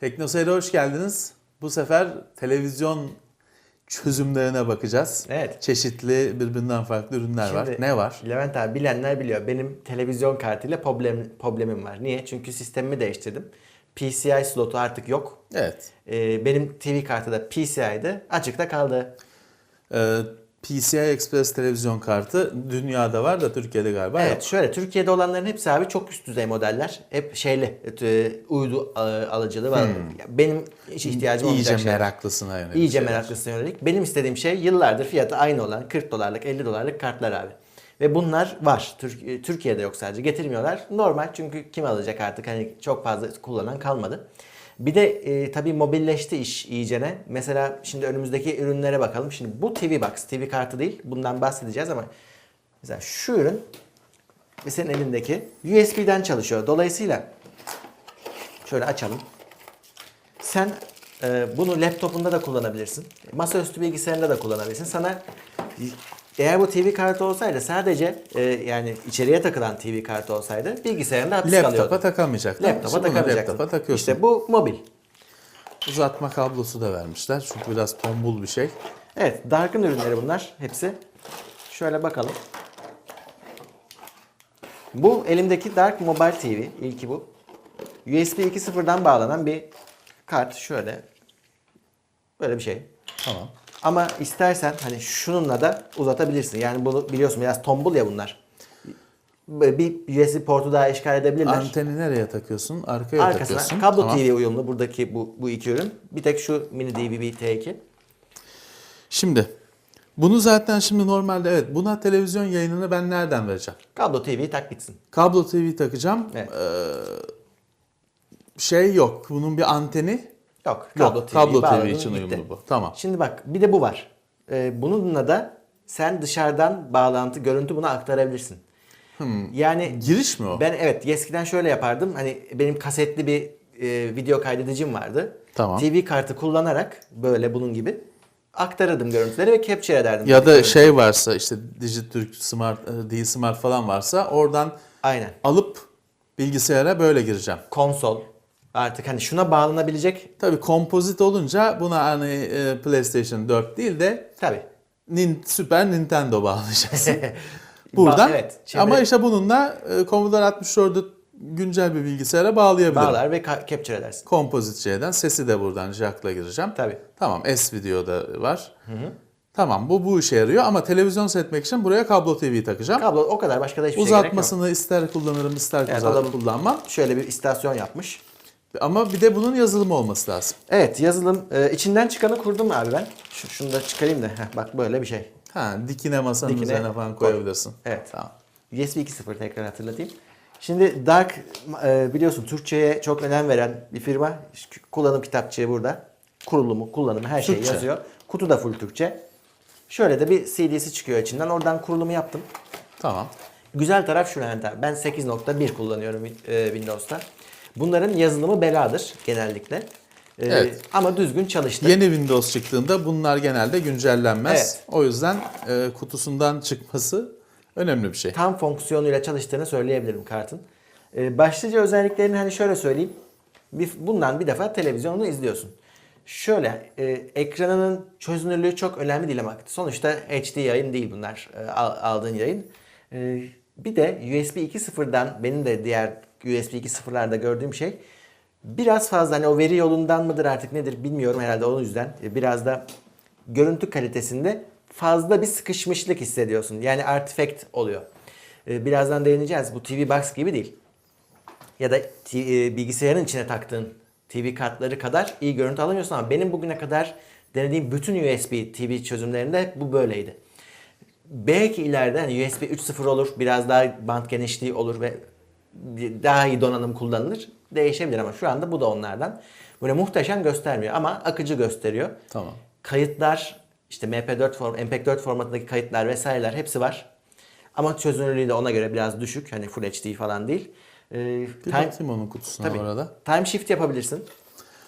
TeknoSeyir'e hoş geldiniz. Bu sefer televizyon çözümlerine bakacağız. Evet. Çeşitli birbirinden farklı ürünler var. Ne var? Levent abi bilenler biliyor. Benim televizyon kartıyla problemim var. Niye? Çünkü sistemimi değiştirdim. PCI slotu artık yok. Evet. Benim TV kartı da PCI'di. Açıkta kaldı. PCI Express televizyon kartı dünyada var da Türkiye'de galiba Evet yok. şöyle Türkiye'de olanların hepsi abi çok üst düzey modeller. Hep uydu alıcılı var. Benim hiç ihtiyacım İyice olmayacak şeyler. meraklısına yönelik. İyice şeyler. meraklısına yönelik. Benim istediğim şey yıllardır fiyatı aynı olan 40 dolarlık 50 dolarlık kartlar abi. Ve bunlar var. Türkiye'de yok sadece. Getirmiyorlar. Normal çünkü kim alacak artık? Hani çok fazla kullanan kalmadı. Bir de tabii mobilleşti iş iyicene. Mesela şimdi önümüzdeki ürünlere bakalım. Şimdi bu TV Box, TV kartı değil. Bundan bahsedeceğiz ama mesela şu ürün ve senin elindeki USB'den çalışıyor. Dolayısıyla şöyle açalım. Sen bunu laptopunda da kullanabilirsin. Masaüstü bilgisayarında da kullanabilirsin. Sana eğer bu TV kartı olsaydı sadece yani içeriye takılan TV kartı olsaydı bilgisayarında hapis kalıyordu. Laptopa takamayacaktın. Laptopa takamayacaktın. Laptopa takıyorsun. İşte bu mobil. Uzatma kablosu da vermişler. Çünkü biraz tombul bir şey. Evet, Dark'ın ürünleri bunlar hepsi. Şöyle bakalım. Bu elimdeki Dark Mobile TV. İlki bu. USB 2.0'dan bağlanan bir kart. Şöyle. Böyle bir şey. Tamam. Ama istersen hani şununla da uzatabilirsin. Yani bunu biliyorsun biraz tombul ya bunlar. Bir USB portu daha işgal edebilirler. Anteni nereye takıyorsun? Arkaya Arkasına takıyorsun. kablo Tamam. TV uyumlu buradaki bu iki ürün. Bir tek şu mini DVB T2. Şimdi bunu zaten şimdi normalde evet buna televizyon yayınını ben nereden vereceğim? Kablo TV'yi tak gitsin. Kablo TV takacağım. Evet. Şey yok. Bunun bir anteni Yok. yok. Kablo TV için gitti. uyumlu bu. Tamam. Şimdi bak bir de bu var. Bununla da sen dışarıdan bağlantı, görüntü buna aktarabilirsin. Yani Giriş mi o? ben evet eskiden şöyle yapardım. Hani benim kasetli bir video kaydedicim vardı. Tamam. TV kartı kullanarak böyle bunun gibi aktarırdım görüntüleri ve capture ederdim. Ya da görüntüleri. şey varsa işte Digitürk Smart, D-Smart falan varsa oradan Aynen. alıp bilgisayara böyle gireceğim. Konsol. Artık hani şuna bağlanabilecek. Tabii kompozit olunca buna hani PlayStation 4 değil de Tabii. Super Nintendo bağlayacaksın. Buradan. Evet, şimdi Ama işte bununla Commodore 64'ü güncel bir bilgisayara bağlayabilirim. bağlar ve capture edersin. Kompozit şeyden. Sesi de buradan jack'la gireceğim. Tabii. Tamam, S-Video da var. Tamam, bu işe yarıyor ama televizyon seyretmek için buraya kablo TV takacağım. Kablo o kadar, başka da hiçbir şey gerek yok. Uzatmasını ister kullanırım, ister Evet, kullanmam. Şöyle bir istasyon yapmış. Ama bir de bunun yazılımı olması lazım. Evet, yazılım. İçinden çıkanı kurdum abi ben. Şunu da çıkarayım da. Bak böyle bir şey. Ha, dikine masanın Dikine üzerine falan koy. koyabilirsin. Evet. Tamam. USB 2.0 tekrar hatırlatayım. Şimdi Dark biliyorsun Türkçe'ye çok önem veren bir firma. Kullanım kitapçığı burada. Kurulumu, kullanımı her şey Türkçe. yazıyor. Kutu da full Türkçe. Şöyle de bir CD'si çıkıyor içinden. Oradan kurulumu yaptım. Tamam. Güzel taraf şu Levent abi. Ben 8.1 kullanıyorum Windows'ta. Bunların yazılımı beladır genellikle. Evet. Ama düzgün çalıştı. Yeni Windows çıktığında bunlar genelde güncellenmez. Evet. O yüzden kutusundan çıkması önemli bir şey. Tam fonksiyonuyla çalıştığını söyleyebilirim kartın. Başlıca özelliklerini hani şöyle söyleyeyim. Bundan bir defa televizyonunu izliyorsun. Şöyle ekranının çözünürlüğü çok önemli değil ama sonuçta HD yayın değil bunlar aldığın yayın. Bir de USB 2.0'dan benim de diğer USB 2.0'larda gördüğüm şey biraz fazla hani o veri yolundan mıdır artık nedir bilmiyorum herhalde onun yüzden biraz da görüntü kalitesinde fazla bir sıkışmışlık hissediyorsun. Yani artifact oluyor. Birazdan değineceğiz. Bu TV Box gibi değil. Ya da bilgisayarın içine taktığın TV kartları kadar iyi görüntü alamıyorsun ama benim bugüne kadar denediğim bütün USB TV çözümlerinde bu böyleydi. Belki ileride hani USB 3.0 olur, biraz daha band genişliği olur ve daha iyi donanım kullanılır. Değişebilir ama şu anda bu da onlardan. Böyle muhteşem göstermiyor ama akıcı gösteriyor. Tamam. Kayıtlar, işte MP4 formatındaki kayıtlar vesaireler hepsi var. Ama çözünürlüğü de ona göre biraz düşük. Hani Full HD falan değil. Bir bakayım onun kutusuna Tabii. orada. Time shift yapabilirsin.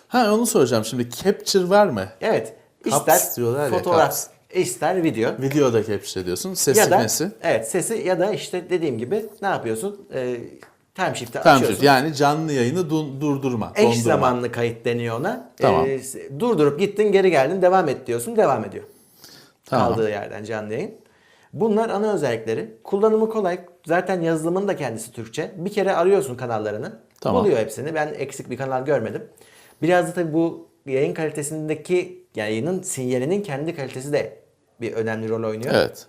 Ha onu soracağım şimdi. Capture var mı? Evet. Caps İster diyorlar ya, fotoğraf, caps. ister video. Videoda capture ediyorsun. Sesi Ya da mesi. evet sesi ya da işte dediğim gibi ne yapıyorsun? Time shift'i Time açıyorsun. shift yani canlı yayını durdurma, Eş dondurma. zamanlı kayıt deniyor ona. Tamam. Durdurup gittin, geri geldin, devam et diyorsun, devam ediyor. Tamam. Kaldığı yerden canlı yayın. Bunlar ana özellikleri. Kullanımı kolay. Zaten yazılımın da kendisi Türkçe. Bir kere arıyorsun kanallarını. Tamam. Buluyor hepsini. Ben eksik bir kanal görmedim. Biraz da tabii bu yayın kalitesindeki, yani yayının sinyalinin kendi kalitesi de bir önemli rol oynuyor. Evet.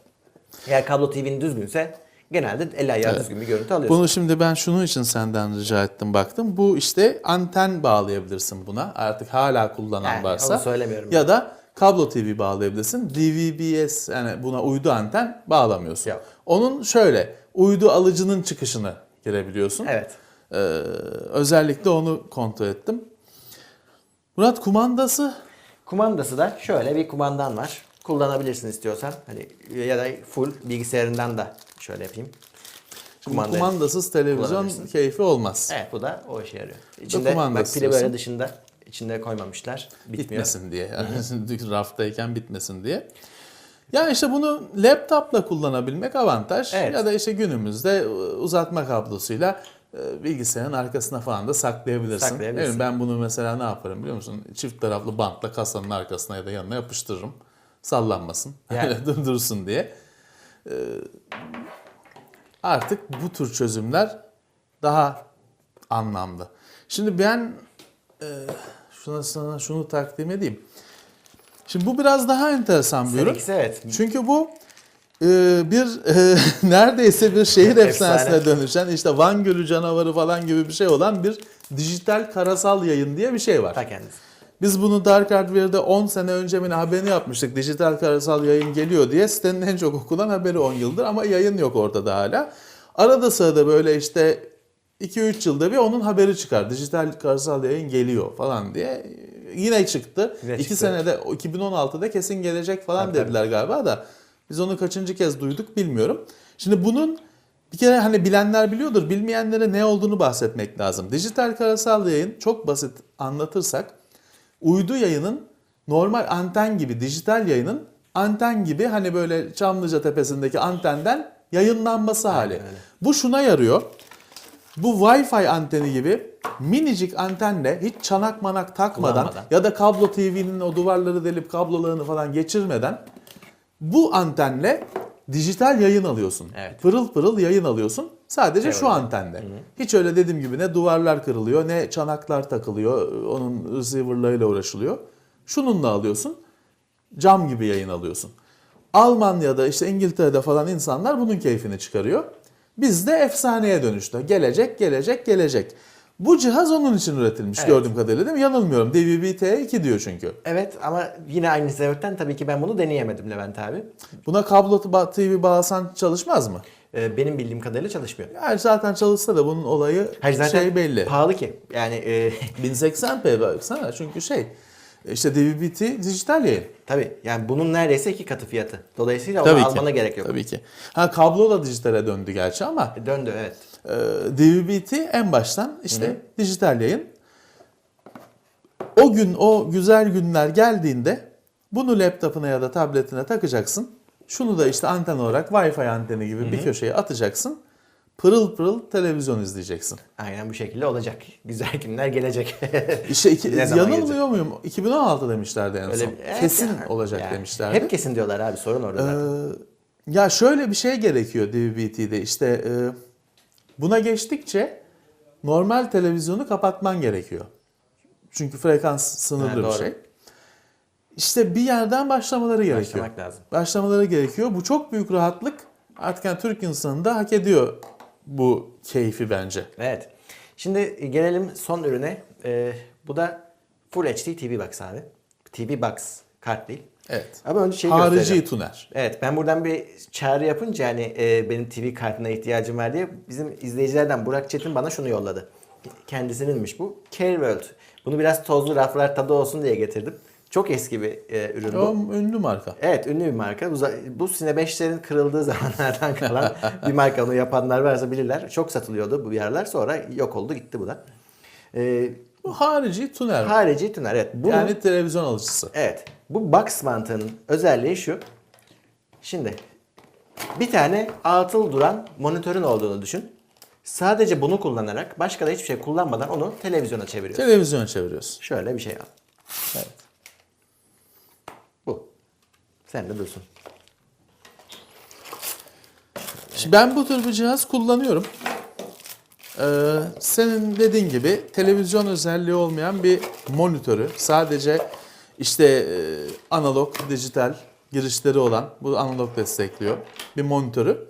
Eğer kablo TV'nin düzgünse genelde el ayağı düzgün bir görüntü alıyorsun. Bunu şimdi ben şunun için senden rica ettim, baktım. Bu işte anten bağlayabilirsin buna. Artık hala kullanan Yani varsa. onu söylemiyorum Ya da kablo TV bağlayabilirsin. DVB-S yani buna uydu anten bağlamıyorsun. Yok. Onun şöyle uydu alıcının çıkışını girebiliyorsun. Evet. Özellikle onu kontrol ettim. Murat, kumandası Kumandası da şöyle bir kumandan var. Kullanabilirsin istiyorsan. Hani ya da full bilgisayarından da şöyle yapayım. kumandasız televizyon kullanabilirsin. keyfi olmaz. Evet, bu da o işe yarıyor. İçinde bak, kumandası pili böyle diyorsun. dışında. İçinde koymamışlar. Bitmiyor. Bitmesin diye. Yani raftayken bitmesin diye. Yani işte bunu laptopla kullanabilmek avantaj. Evet. Ya da işte günümüzde uzatma kablosuyla bilgisayarın arkasına falan da saklayabilirsin. Saklayabilirsin. Evet, ben bunu mesela ne yaparım biliyor musun? Çift taraflı bantla kasanın arkasına ya da yanına yapıştırırım. Sallanmasın. Yani. Dursun diye. Artık bu tür çözümler daha anlamlı. Şimdi ben sana şunu takdim edeyim. Şimdi bu biraz daha enteresan bir ürün. Seninki evet. Çünkü bu bir neredeyse bir şehir efsanesine dönüşen, işte Van Gölü canavarı falan gibi bir şey olan bir dijital karasal yayın diye bir şey var. Ta kendisi. Biz bunu Dark Hardware'de 10 sene önce mi haberini yapmıştık. Dijital karasal yayın geliyor diye. Sitenin en çok okulan haberi 10 yıldır ama yayın yok ortada hala. Arada sırada böyle işte 2-3 yılda bir onun haberi çıkar. Dijital karasal yayın geliyor falan diye. Yine çıktı. Yine 2 çıktı. senede 2016'da kesin gelecek falan Tabii, dediler galiba da. Biz onu kaçıncı kez duyduk bilmiyorum. Şimdi bunun bir kere hani bilenler biliyordur. Bilmeyenlere ne olduğunu bahsetmek lazım. Dijital karasal yayın çok basit anlatırsak uydu yayının normal anten gibi, dijital yayının anten gibi hani böyle Çamlıca Tepesi'ndeki antenden yayınlanması hali. öyle. Bu şuna yarıyor. Bu Wi-Fi anteni gibi minicik antenle hiç çanak manak takmadan Kullanmadan. ya da kablo TV'nin o duvarları delip kablolarını falan geçirmeden bu antenle dijital yayın alıyorsun. Evet. Pırıl pırıl yayın alıyorsun. Sadece şu Teoride. antende. Hiç öyle dediğim gibi ne duvarlar kırılıyor ne çanaklar takılıyor. Onun receiver'larıyla uğraşılıyor. Şununla alıyorsun. Cam gibi yayın alıyorsun. Almanya'da işte İngiltere'de falan insanlar bunun keyfini çıkarıyor. Bizde efsaneye dönüştü. Gelecek. Bu cihaz onun için üretilmiş Evet. gördüğüm kadarıyla değil mi? Yanılmıyorum. DVB-T2 diyor çünkü. Evet, ama yine aynı sebepten tabii ki ben bunu deneyemedim Levent abi. Buna kablo TV bağlasan çalışmaz mı? Benim bildiğim kadarıyla çalışmıyor. Yani zaten çalışsa da bunun olayı Hayır, zaten şey belli. pahalı ki. Yani 1080p baksana çünkü işte DVB-T dijital yayın. tabii yani bunun neredeyse 2 katı fiyatı. Dolayısıyla Tabii onu ki. almana gerek yok. Tabii ki. Ha, kablo da dijitale döndü gerçi ama Döndü, evet. DVB-T en baştan işte dijital yayın. O gün o güzel günler geldiğinde bunu laptopuna ya da tabletine takacaksın. Şunu da işte anten olarak Wi-Fi anteni gibi bir köşeye atacaksın. Pırıl pırıl televizyon izleyeceksin. Aynen bu şekilde olacak. Güzel günler gelecek. İşte Ne zaman yanılmıyor muyum? 2016 demişlerdi en son. Evet, Kesin yani, olacak yani demişlerdi. Hep kesin diyorlar abi, sorun orada zaten. Ya şöyle bir şey gerekiyor DVB-T'de işte buna geçtikçe normal televizyonu kapatman gerekiyor. Çünkü frekans sınırlı bir doğru. şey. İşte bir yerden başlamaları gerekiyor. Başlamak lazım. Başlamaları gerekiyor. Bu çok büyük rahatlık. Artık yani Türk insanı da hak ediyor bu keyfi bence. Evet. Şimdi gelelim son ürüne. Bu da Full HD TV Box abi. TV Box, kart değil. Evet. Ama önce şeyi Harici göstereceğim. tuner. Evet, ben buradan bir çağrı yapınca hani benim TV kartına ihtiyacım var diye bizim izleyicilerden Burak Çetin bana şunu yolladı. Kendisininmiş bu. Careworld. Bunu biraz tozlu raflar tadı olsun diye getirdim. Çok eski bir ürün bu. O ünlü marka. Evet, ünlü bir marka. Bu Sine 5'lerin kırıldığı zamanlardan kalan bir marka. Onu yapanlar varsa bilirler. Çok satılıyordu bu yerler. Sonra yok oldu, gitti bu da. Bu harici tuner. Harici tüner. Evet. Bunun, Yani televizyon alıcısı. evet. Bu box mantığının özelliği şu. Şimdi bir tane atıl duran monitörün olduğunu düşün. Sadece bunu kullanarak başka da hiçbir şey kullanmadan onu televizyona çeviriyorsun. Televizyona çeviriyorsun. Şöyle bir şey al. Evet. Bu. Sen de dursun. Şimdi ben bu tür bir cihaz kullanıyorum. Senin dediğin gibi televizyon özelliği olmayan bir monitörü, sadece işte analog, dijital girişleri olan, bu analog destekliyor bir monitörü.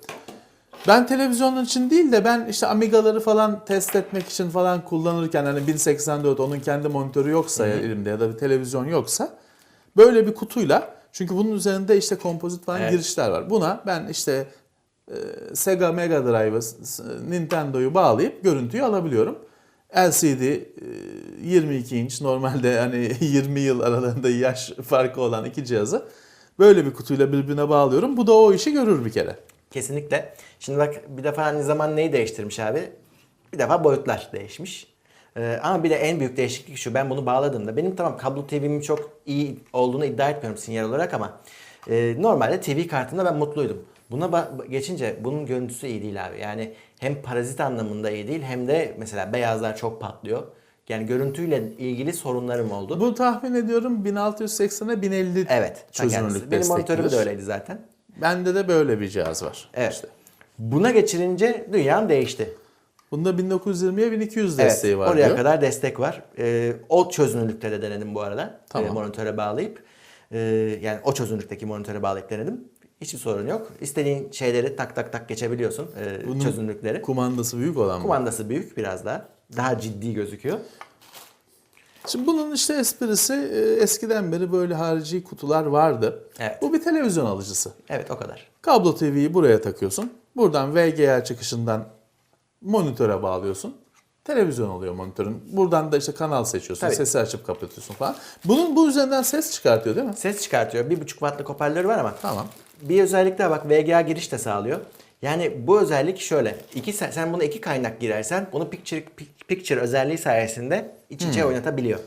Ben televizyonun için değil de ben işte Amiga'ları falan test etmek için falan kullanırken hani 1084 onun kendi monitörü yoksa elimde ya da bir televizyon yoksa böyle bir kutuyla, çünkü bunun üzerinde işte kompozit falan girişler var. Buna ben işte Sega Mega Drive'ı, Nintendo'yu bağlayıp görüntüyü alabiliyorum. LCD 22 inç, normalde hani 20 yıl aralarında yaş farkı olan iki cihazı böyle bir kutuyla birbirine bağlıyorum. Bu da o işi görür bir kere. Kesinlikle. Şimdi bak, bir defa hani zaman neyi değiştirmiş abi? Bir defa boyutlar değişmiş. Ama bir de en büyük değişiklik şu: ben bunu bağladığımda, benim tamam kablo TV'min çok iyi olduğunu iddia etmiyorum sinyal olarak ama normalde TV kartında ben mutluydum. Buna geçince bunun görüntüsü iyi değil abi. Yani hem parazit anlamında iyi değil, hem de mesela beyazlar çok patlıyor. Yani görüntüyle ilgili sorunlarım oldu. Bu tahmin ediyorum 1680'e 1050 Evet, ta kendisi. çözünürlük Benim monitörüm de desteklidir. öyleydi zaten. Bende de böyle bir cihaz var. Evet. İşte. Buna geçirince dünyam değişti. Bunda 1920'ye 1200 Evet, desteği var oraya diyor. kadar destek var. O çözünürlükte de denedim bu arada. Tamam. Monitöre bağlayıp. Yani o çözünürlükteki monitöre bağlayıp denedim. Hiçbir sorun yok. İstediğin şeyleri tak tak tak geçebiliyorsun, Bunun çözünürlükleri. kumandası büyük olan mı? Kumandası büyük biraz daha. Daha ciddi gözüküyor. Şimdi bunun işte esprisi, eskiden beri böyle harici kutular vardı. Evet. Bu bir televizyon alıcısı. Evet, o kadar. Kablo TV'yi buraya takıyorsun. Buradan VGA çıkışından monitöre bağlıyorsun. Televizyon oluyor monitörün. Buradan da işte kanal seçiyorsun. Tabii. Sesi açıp kapatıyorsun falan. Bu üzerinden ses çıkartıyor değil mi? Ses çıkartıyor. 1,5 wattlık hoparlörü var ama Tamam. bir özellik daha bak, VGA giriş de sağlıyor. Yani bu özellik şöyle: sen buna iki kaynak girersen bunu picture özelliği sayesinde iç içe oynatabiliyor.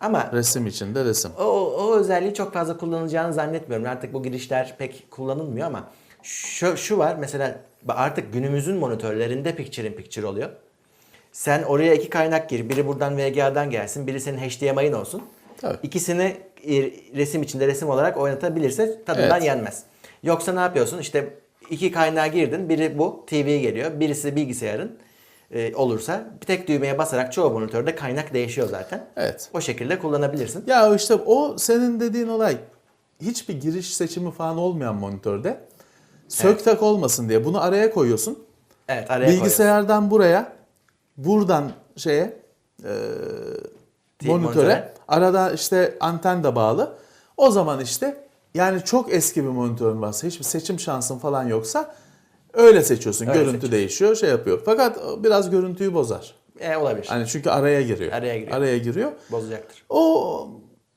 Ama Resim içinde resim. o özelliği çok fazla kullanılacağını zannetmiyorum. Artık bu girişler pek kullanılmıyor ama şu var mesela, artık günümüzün monitörlerinde picture in picture oluyor. Sen oraya iki kaynak gir. Biri buradan VGA'dan gelsin, biri senin HDMI'in olsun. Tabii. İkisini resim içinde resim olarak oynatabilirse tadından Evet. yenmez. Yoksa ne yapıyorsun? İşte iki kaynağa girdin. Biri bu TV geliyor. Birisi bilgisayarın olursa bir tek düğmeye basarak çoğu monitörde kaynak değişiyor zaten. Evet. O şekilde kullanabilirsin. Ya işte o senin dediğin olay, hiçbir giriş seçimi falan olmayan monitörde sök tak olmasın diye bunu araya koyuyorsun. Evet, araya koyuyorsun. Bilgisayardan buraya, buradan şeye monitöre, monitöre. arada işte anten de bağlı. O zaman işte yani çok eski bir monitörün varsa, hiçbir seçim şansın falan yoksa öyle seçiyorsun. Öyle Görüntü seçiyorsun. değişiyor, şey yapıyor. Fakat biraz görüntüyü bozar. Olabilir. Hani çünkü araya giriyor. Araya giriyor. giriyor. Bozacaktır. O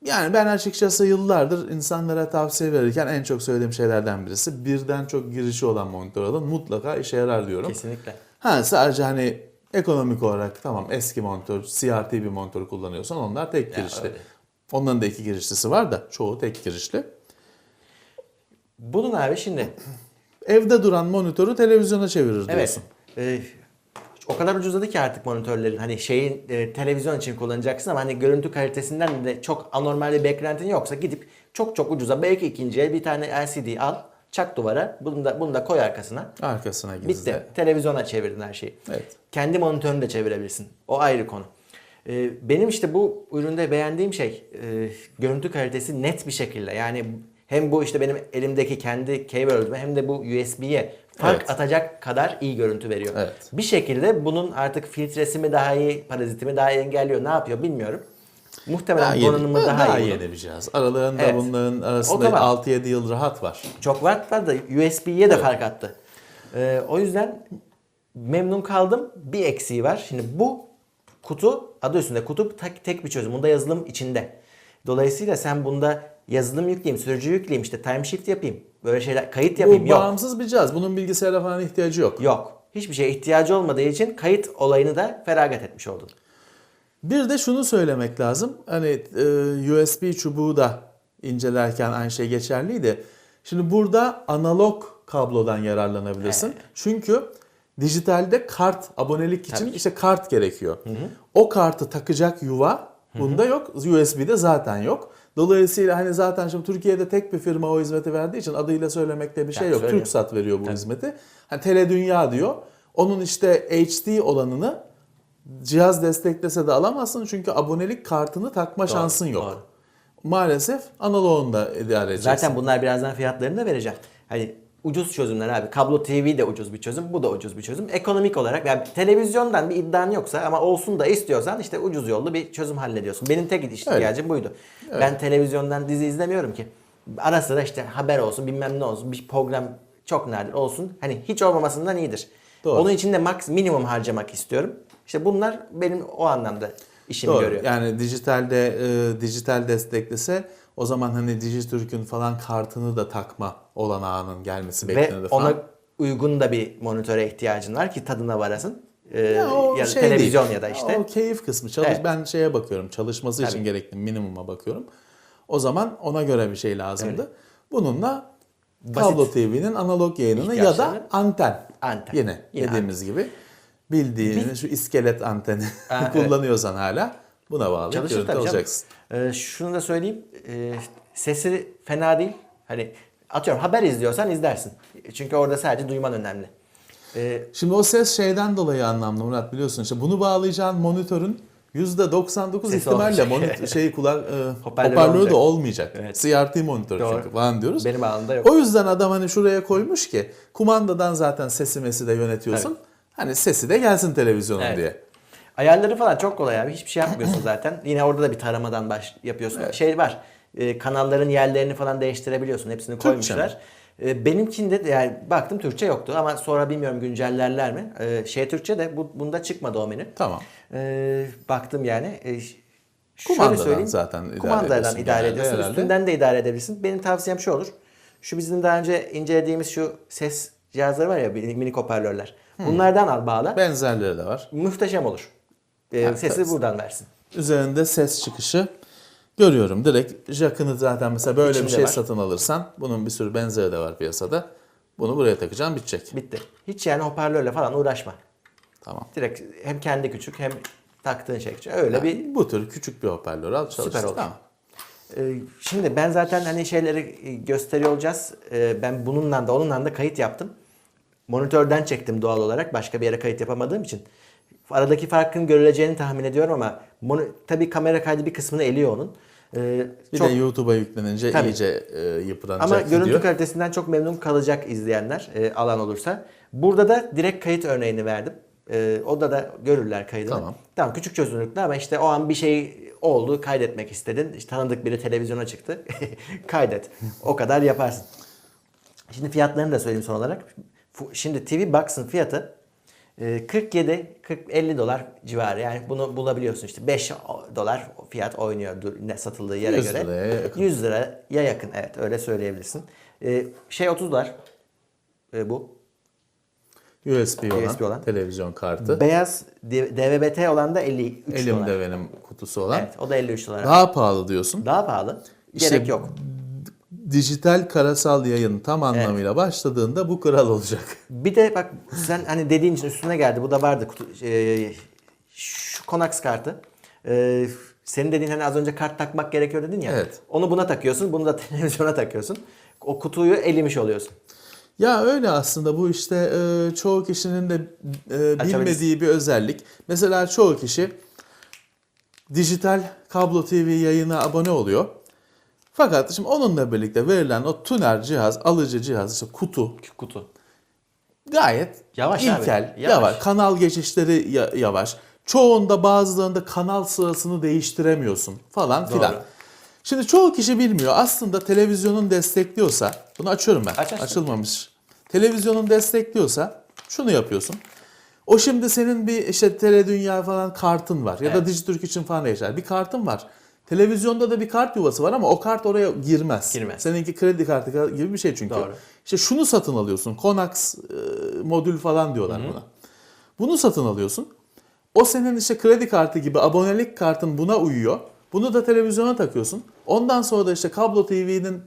yani ben açıkçası yıllardır insanlara tavsiye verirken en çok söylediğim şeylerden birisi, birden çok girişi olan monitör alın. Mutlaka işe yarar diyorum. Kesinlikle. Sadece hani ekonomik olarak tamam, eski monitör, CRT bir monitör kullanıyorsan onlar tek girişli. öyle. Onların da iki girişlisi var da çoğu tek girişli. Bunun abi şimdi Evde duran monitörü televizyona çevirir diyorsun. Evet. O kadar ucuzladı ki artık monitörlerin, hani televizyon için kullanacaksın ama hani görüntü kalitesinden de çok anormal bir beklentin yoksa gidip çok ucuza, belki ikinci el bir tane LCD al, çak duvara, bunu da koy arkasına. Arkasına gizle. Bitti. Televizyona çevirdin her şeyi. Evet. Kendi monitörünü de çevirebilirsin. O ayrı konu. Benim işte bu üründe beğendiğim şey görüntü kalitesi net bir şekilde. Yani hem bu işte benim elimdeki kendi K-World'üme hem de bu USB'ye fark Evet. atacak kadar iyi görüntü veriyor. Evet. Bir şekilde bunun artık filtresi mi daha iyi, parazitimi daha iyi engelliyor. Ne yapıyor bilmiyorum. Muhtemelen donanımı daha iyi. yeni bir cihaz. Aralarında Evet. bunların O arasında da var. 6-7 yıl rahat var. Çok watt var da USB'ye de fark attı. O yüzden memnun kaldım. Bir eksiği var. Şimdi bu kutu, adı üstünde kutu, tek bir çözüm. Bunda yazılım içinde. Dolayısıyla sen bunda yazılım yükleyeyim, sürücü yükleyeyim, işte time shift yapayım, böyle şeyler, kayıt yapayım. Bu Yok. bağımsız bir cihaz. Bunun bilgisayara falan ihtiyacı yok. Yok. Hiçbir şeye ihtiyacı olmadığı için kayıt olayını da feragat etmiş oldun. Bir de şunu söylemek lazım. Hani USB çubuğu da incelerken aynı şey geçerliydi. Şimdi burada analog kablodan yararlanabilirsin. Çünkü Dijitalde kart, abonelik için işte kart gerekiyor. O kartı takacak yuva bunda yok. USB'de zaten yok. Dolayısıyla hani zaten şimdi Türkiye'de tek bir firma o hizmeti verdiği için adıyla söylemekte bir şey yok. söyleyeyim. TürkSat veriyor bu hizmeti. Hani Teledünya diyor. Onun işte HD olanını cihaz desteklese de alamazsın çünkü abonelik kartını takma şansın yok. Doğru. Maalesef analoğunda idare edeceksin. Zaten bunlar birazdan fiyatlarını da vereceğim. Hani ucuz çözümler abi. Kablo TV de ucuz bir çözüm. Bu da ucuz bir çözüm. Ekonomik olarak yani televizyondan bir iddian yoksa ama olsun da istiyorsan işte ucuz yollu bir çözüm hallediyorsun. Benim tek ihtiyacım buydu. Ben televizyondan dizi izlemiyorum ki. Ara sıra işte haber olsun bilmem ne olsun bir program çok nadir olsun. Hani hiç olmamasından iyidir. Doğru. Onun için de minimum harcamak istiyorum. İşte bunlar benim o anlamda işimi Doğru. görüyor. Yani dijital desteklese o zaman hani Dijitürk'ün falan kartını da takma olanağının gelmesi Ve beklenir falan. ona uygun da bir monitöre ihtiyacın var ki tadına varasın. Ya o Ya da şey televizyon değil. ya da işte. O keyif kısmı. Evet. Ben şeye bakıyorum. Çalışması için gerekli minimuma bakıyorum. O zaman ona göre bir şey lazımdı. Bununla Kablo TV'nin analog yayınını ya da İhtiyaçları. Anten. Yine Dediğimiz gibi bildiğiniz şu iskelet anteni kullanıyorsan hala buna bağlı Çalışır görüntü tabii canım. alacaksın. Şunu da söyleyeyim. Sesi fena değil. Hani atıyorum haber izliyorsan izlersin. Çünkü orada sadece duyman önemli. Şimdi o ses şeyden dolayı anlamlı Murat biliyorsun. İşte bunu bağlayacağın monitörün %99 Sesi ihtimalle olmayacak. hoparlörü olmayacak. de olmayacak. Evet. CRT monitör Doğru. çünkü falan diyoruz. Benim alanımda yok. O yüzden adam hani şuraya koymuş ki kumandadan zaten sesi mesi de yönetiyorsun. Hani sesi de gelsin televizyonun Evet. diye. Ayarları falan çok kolay abi. Hiçbir şey yapmıyorsun zaten. Yine orada da bir taramadan yapıyorsun. Şey var. Kanalların yerlerini falan değiştirebiliyorsun. Hepsini koymuşlar. Benimkinde de yani baktım Türkçe yoktu ama sonra bilmiyorum güncellerler mi? Türkçe de bunda çıkmadı o menü. Tamam. Baktım yani. Şöyle Kumandadan söyleyeyim. zaten idare Kumandadan ediyorsun idare genelde ediyorsun. herhalde. Üstünden de idare edebilirsin. Benim tavsiyem şu olur. Şu bizim daha önce incelediğimiz şu ses cihazları var ya minik hoparlörler. Bunlardan al bağla. Benzerleri de var. Muhteşem olur. Sesi tabii. buradan versin. Üzerinde ses çıkışı görüyorum. Direkt jackını zaten mesela böyle İçinde bir şey var. satın alırsan bunun bir sürü benzeri de var piyasada. Bunu buraya takacağım bitecek. Bitti. Hiç yani hoparlörle falan uğraşma. Tamam. Direkt hem kendi küçük hem taktığın şey küçük. Öyle bir Bu tür küçük bir hoparlör al çalıştır. süper olur. Tamam. Şimdi ben zaten hani şeyleri gösteriyor olacağız. Ben bununla da onunla da kayıt yaptım. Monitörden çektim doğal olarak. Başka bir yere kayıt yapamadığım için. Aradaki farkın görüleceğini tahmin ediyorum ama tabii kamera kaydı bir kısmını eliyor onun. Bir de YouTube'a yüklenince Tabii. iyice yıpranacak Ama video. görüntü kalitesinden çok memnun kalacak izleyenler alan olursa. Burada da direkt kayıt örneğini verdim. Orada da görürler kaydını. Tamam. Tamam küçük çözünürlüklü ama işte o an bir şey oldu kaydetmek istedin. İşte tanıdık biri televizyona çıktı. Kaydet. O kadar yaparsın. Şimdi fiyatlarını da söyleyeyim son olarak. Şimdi TV Box'ın fiyatı 47-50 dolar civarı. Yani bunu bulabiliyorsun işte 5 dolar fiyat oynuyor satıldığı yere 100 göre. liraya yakın. 100 liraya yakın evet öyle söyleyebilirsin. 30 dolar bu. USB USB olan olan. televizyon kartı. Beyaz DVB-T olan da 53 dolar. Elimde benim kutusu olan. Evet o da 53 dolar. Daha pahalı diyorsun. Daha pahalı. İşte Gerek yok. Dijital karasal yayın tam anlamıyla başladığında bu kral olacak. Bir de bak sen hani dediğin için üstüne geldi. Bu da vardı. Şu Konax kartı. Senin dediğin hani az önce kart takmak gerekiyor dedin ya. Evet. Onu buna takıyorsun. Bunu da televizyona takıyorsun. O kutuyu elimiş oluyorsun. Ya öyle aslında bu işte çoğu kişinin de bilmediği bir özellik. Mesela çoğu kişi dijital kablo TV yayına abone oluyor. Fakat şimdi onunla birlikte verilen o tuner cihaz, alıcı cihaz, işte Kutu. gayet Yavaş ilkel, abi, yavaş. Kanal geçişleri yavaş. Çoğunda bazılarında kanal sırasını değiştiremiyorsun falan filan. Doğru. Şimdi çoğu kişi bilmiyor. Aslında televizyonun destekliyorsa, bunu açıyorum ben. Aç. Açılmamış. Televizyonun destekliyorsa şunu yapıyorsun. O şimdi senin bir işte Teledünya falan kartın var. Ya da Evet. Dijitürk için falan geçer. Bir kartın var. Televizyonda da bir kart yuvası var ama o kart oraya girmez. Seninki kredi kartı gibi bir şey çünkü. Doğru. İşte şunu satın alıyorsun. Konax modül falan diyorlar buna. Bunu satın alıyorsun. O senin işte kredi kartı gibi abonelik kartın buna uyuyor. Bunu da televizyona takıyorsun. Ondan sonra da işte kablo TV'nin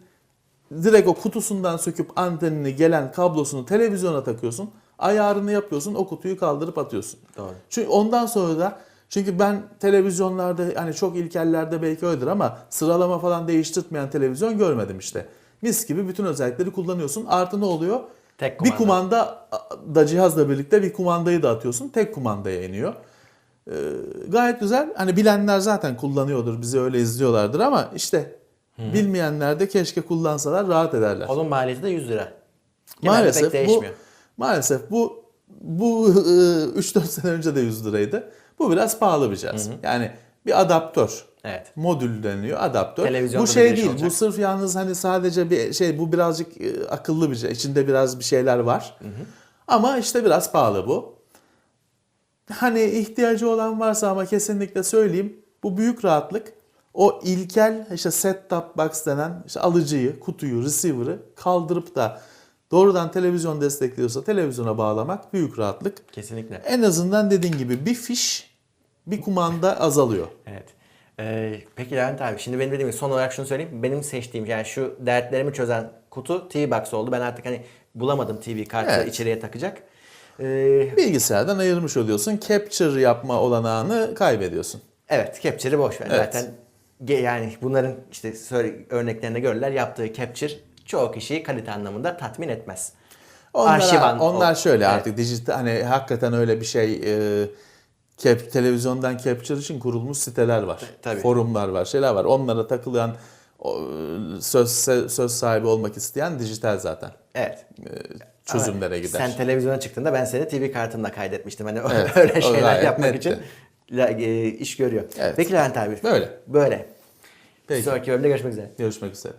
direkt o kutusundan söküp antenini gelen kablosunu televizyona takıyorsun. ayarını yapıyorsun, o kutuyu kaldırıp atıyorsun. Doğru. Çünkü ondan sonra da çünkü ben televizyonlarda hani çok ilkellerde belki öyledir ama sıralama falan değiştirmeyen televizyon görmedim işte. Mis gibi bütün özellikleri kullanıyorsun. Artı ne oluyor? Tek Bir kumanda. kumanda da cihazla birlikte bir kumandayı da atıyorsun. Tek kumandaya iniyor. Gayet güzel. Hani bilenler zaten kullanıyordur. Bizi öyle izliyorlardır ama işte bilmeyenler de keşke kullansalar rahat ederler. Onun maliyeti de 100 lira. Genelde Maalesef pek değişmiyor. bu 3-4 sene önce de 100 liraydı. Bu biraz pahalı bir cihaz. Yani bir adaptör. Evet. Modül deniliyor, adaptör. Televizyonda Bu bir şey giriş değil. olacak. Bu sırf yalnız hani sadece bir şey, bu birazcık akıllı bir şey. İçinde biraz bir şeyler var. Ama işte biraz pahalı bu. Hani ihtiyacı olan varsa ama kesinlikle söyleyeyim. Bu büyük rahatlık o ilkel işte set-top box denen işte alıcıyı, kutuyu, receiver'ı kaldırıp da doğrudan televizyon destekliyorsa televizyona bağlamak büyük rahatlık. Kesinlikle. En azından dediğin gibi bir fiş, bir kumanda azalıyor. Evet. Peki Levent abi, şimdi benim dediğim gibi son olarak şunu söyleyeyim. Benim seçtiğim yani şu dertlerimi çözen kutu TV-Box oldu. Ben artık hani bulamadım TV kartı Evet. içeriye takacak. Bilgisayardan ayırmış oluyorsun. Capture yapma olanağını kaybediyorsun. Evet, Capture'ı boş ver. Evet. Zaten yani bunların işte örneklerinde görürler, yaptığı Capture çoğu kişiyi kalite anlamında tatmin etmez. Onlar şöyle Evet. artık dijital hani hakikaten öyle bir şey televizyondan capture için kurulmuş siteler var. Tabii. Forumlar var, şeyler var. Onlara takılan söz sahibi olmak isteyen dijital zaten. Evet. Çözümlere Ama gider. sen televizyona çıktığında ben seni TV kartınla kaydetmiştim. Hani Evet, öyle o şeyler gayet yapmak netti. için iş görüyor. Evet. Peki Levent abi. Böyle. Böyle. Peki. Bir sonraki bölümde görüşmek üzere. Görüşmek üzere.